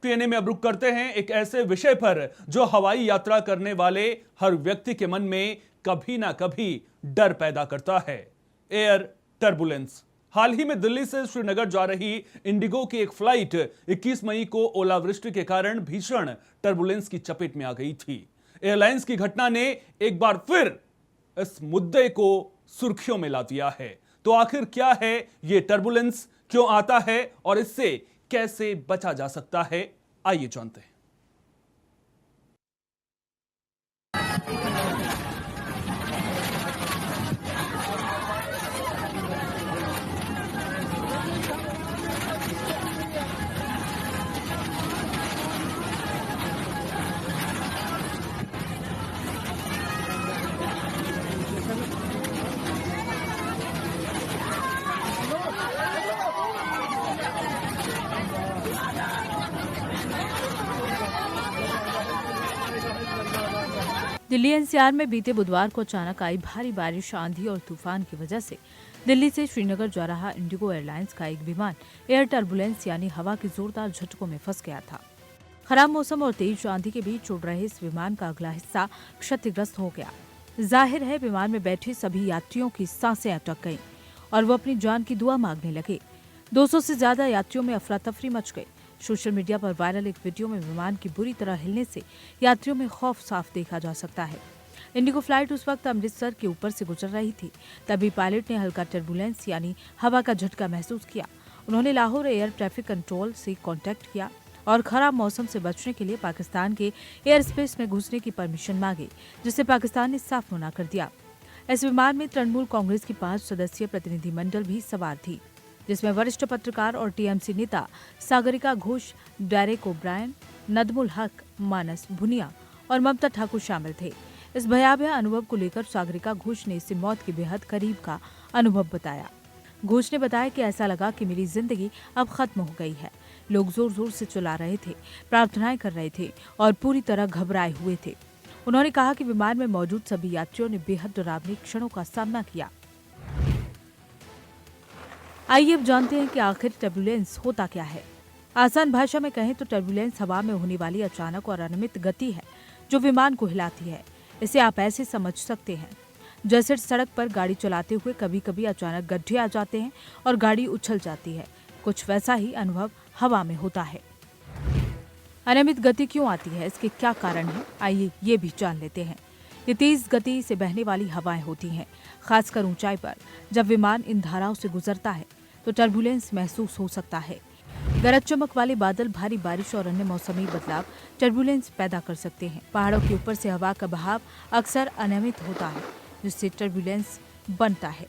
TNA में अब रुक करते हैं एक ऐसे विषय पर जो हवाई यात्रा करने वाले हर व्यक्ति के मन में कभी ना कभी डर पैदा करता है। Air turbulence. हाल ही में दिल्ली से श्रीनगर जा रही इंडिगो की एक फ्लाइट 21 मई को ओलावृष्टि के कारण भीषण टर्बुलेंस की चपेट में आ गई थी। एयरलाइंस की घटना ने एक बार फिर इस मुद्दे को सुर्खियों में ला दिया है। तो आखिर क्या है यह टर्बुलेंस, क्यों आता है और इससे कैसे बचा जा सकता है, आइए जानते हैं। दिल्ली एनसीआर में बीते बुधवार को अचानक आई भारी बारिश, आंधी और तूफान की वजह से दिल्ली से श्रीनगर जा रहा इंडिगो एयरलाइंस का एक विमान एयर टर्बुलेंस यानी हवा के जोरदार झटकों में फंस गया था। खराब मौसम और तेज आंधी के बीच उड़ रहे इस विमान का अगला हिस्सा क्षतिग्रस्त हो गया। जाहिर है विमान में बैठे सभी यात्रियों की सांसें अटक गईं और वो अपनी जान की दुआ मांगने लगे। 200 से ज्यादा यात्रियों में अफरा तफरी मच गई। सोशल मीडिया पर वायरल एक वीडियो में विमान की बुरी तरह हिलने से यात्रियों में खौफ साफ देखा जा सकता है। इंडिगो फ्लाइट उस वक्त अमृतसर के ऊपर से गुजर रही थी, तभी पायलट ने हल्का टर्बुलेंस यानी हवा का झटका महसूस किया। उन्होंने लाहौर एयर ट्रैफिक कंट्रोल से कांटेक्ट किया और खराब मौसम से बचने के लिए पाकिस्तान के एयर स्पेस में घुसने की परमिशन मांगी, जिसे पाकिस्तान ने साफ मना कर दिया। इस विमान में तृणमूल कांग्रेस की 5 सदस्यीय प्रतिनिधिमंडल भी सवार थी, जिसमें वरिष्ठ पत्रकार और टीएमसी नेता सागरिका घोष, डेरेक ओब्रायन, नदमुल हक, मानस भुनिया और ममता ठाकुर शामिल थे। इस भयावह अनुभव को लेकर सागरिका घोष ने इसे मौत के बेहद करीब का अनुभव बताया। घोष ने बताया कि ऐसा लगा कि मेरी जिंदगी अब खत्म हो गई है। लोग जोर जोर से चिल्ला रहे थे, प्रार्थनाएं कर रहे थे और पूरी तरह घबराए हुए थे। उन्होंने कहा कि विमान में मौजूद सभी यात्रियों ने बेहद डरावनी क्षणों का सामना किया। आइए अब जानते हैं कि आखिर टर्बुलेंस होता क्या है। आसान भाषा में कहें तो टर्बुलेंस हवा में होने वाली अचानक और अनियमित गति है जो विमान को हिलाती है। इसे आप ऐसे समझ सकते हैं जैसे सड़क पर गाड़ी चलाते हुए कभी कभी अचानक गड्ढे आ जाते हैं और गाड़ी उछल जाती है। कुछ वैसा ही अनुभव हवा में होता है। अनियमित गति क्यों आती है, इसके क्या कारण है, आइए ये भी जान लेते हैं। ये तेज गति से बहने वाली हवाएं होती हैं, खासकर ऊंचाई पर। जब विमान इन धाराओं से गुजरता है तो टर्बुलेंस महसूस हो सकता है। गरज चमक वाले बादल, भारी बारिश और अन्य मौसमी बदलाव टर्बुलेंस पैदा कर सकते हैं। पहाड़ों के ऊपर से हवा का बहाव अक्सर अनियमित होता है, जिससे टर्बुलेंस बनता है।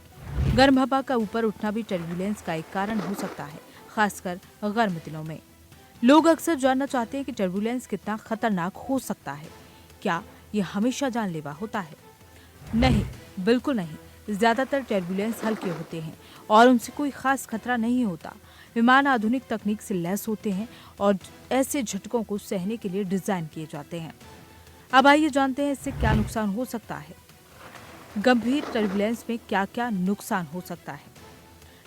गर्म हवा का ऊपर उठना भी टर्बुलेंस का एक कारण हो सकता है, खासकर गर्म दिनों में। लोग अक्सर जानना चाहते हैं कि टर्बुलेंस कितना खतरनाक हो सकता है। क्या ये हमेशा जानलेवा होता है? नहीं, बिल्कुल नहीं। ज्यादातर टर्बुलेंस हल्के होते हैं और उनसे कोई खास खतरा नहीं होता। विमान आधुनिक तकनीक से लैस होते हैं और ऐसे झटकों को सहने के लिए डिजाइन किए जाते हैं। अब आइए जानते हैं इससे क्या नुकसान हो सकता है। गंभीर टर्बुलेंस में क्या क्या नुकसान हो सकता है?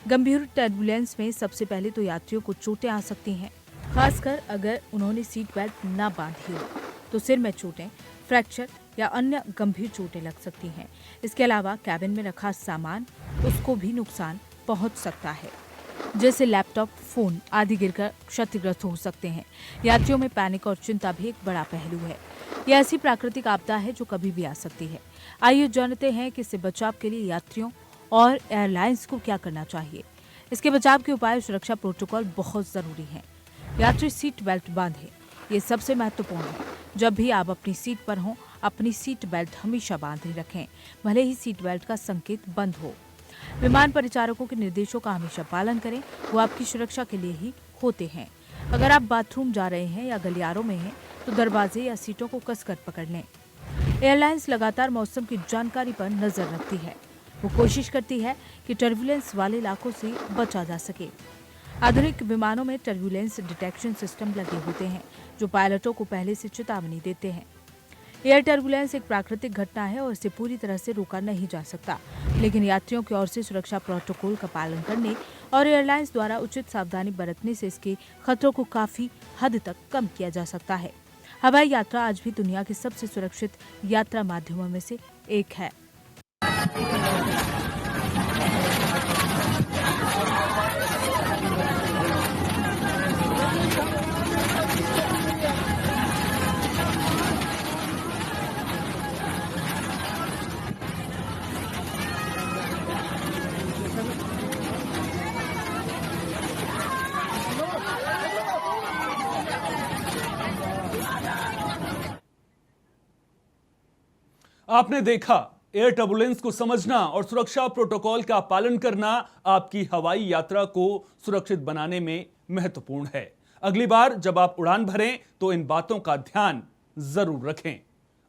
गंभीर टर्बुलेंस में सबसे पहले तो यात्रियों को चोटें आ सकती हैं, खासकर अगर उन्होंने सीट बेल्ट न बांधी हो तो सिर में चोटें, फ्रैक्चर या अन्य गंभीर चोटें लग सकती हैं। इसके अलावा कैबिन में रखा सामान, उसको भी नुकसान पहुंच सकता है, जैसे लैपटॉप, फोन आदि गिरकर क्षतिग्रस्त हो सकते हैं। यात्रियों में पैनिक और चिंता भी एक बड़ा पहलू है। यह ऐसी प्राकृतिक आपदा है जो कभी भी आ सकती है। आइए जानते हैं कि इससे बचाव के लिए यात्रियों और एयरलाइंस को क्या करना चाहिए। इसके बचाव के उपाय, सुरक्षा प्रोटोकॉल बहुत जरूरी है। यात्री सीट बेल्ट बांधे, ये सबसे महत्वपूर्ण है। जब भी आप अपनी सीट पर हों, अपनी सीट बेल्ट हमेशा बांधे रखें, भले ही सीट बेल्ट का संकेत बंद हो। विमान परिचारकों के निर्देशों का हमेशा पालन करें, वो आपकी सुरक्षा के लिए ही होते हैं। अगर आप बाथरूम जा रहे हैं या गलियारों में हैं, तो दरवाजे या सीटों को कसकर पकड़ लें। एयरलाइंस लगातार मौसम की जानकारी पर नजर रखती है। वो कोशिश करती है कि टर्बुलेंस वाले इलाकों से बचा जा सके। आधुनिक विमानों में टर्बुलेंस डिटेक्शन सिस्टम लगे होते हैं जो पायलटों को पहले से चेतावनी देते हैं। एयर टर्बुलेंस एक प्राकृतिक घटना है और इसे पूरी तरह से रोका नहीं जा सकता, लेकिन यात्रियों की ओर से सुरक्षा प्रोटोकॉल का पालन करने और एयरलाइंस द्वारा उचित सावधानी बरतने से इसके खतरों को काफी हद तक कम किया जा सकता है। हवाई यात्रा आज भी दुनिया के सबसे सुरक्षित यात्रा माध्यमों में से एक है। आपने देखा, एयर टर्बुलेंस को समझना और सुरक्षा प्रोटोकॉल का पालन करना आपकी हवाई यात्रा को सुरक्षित बनाने में महत्वपूर्ण है। अगली बार जब आप उड़ान भरें तो इन बातों का ध्यान जरूर रखें।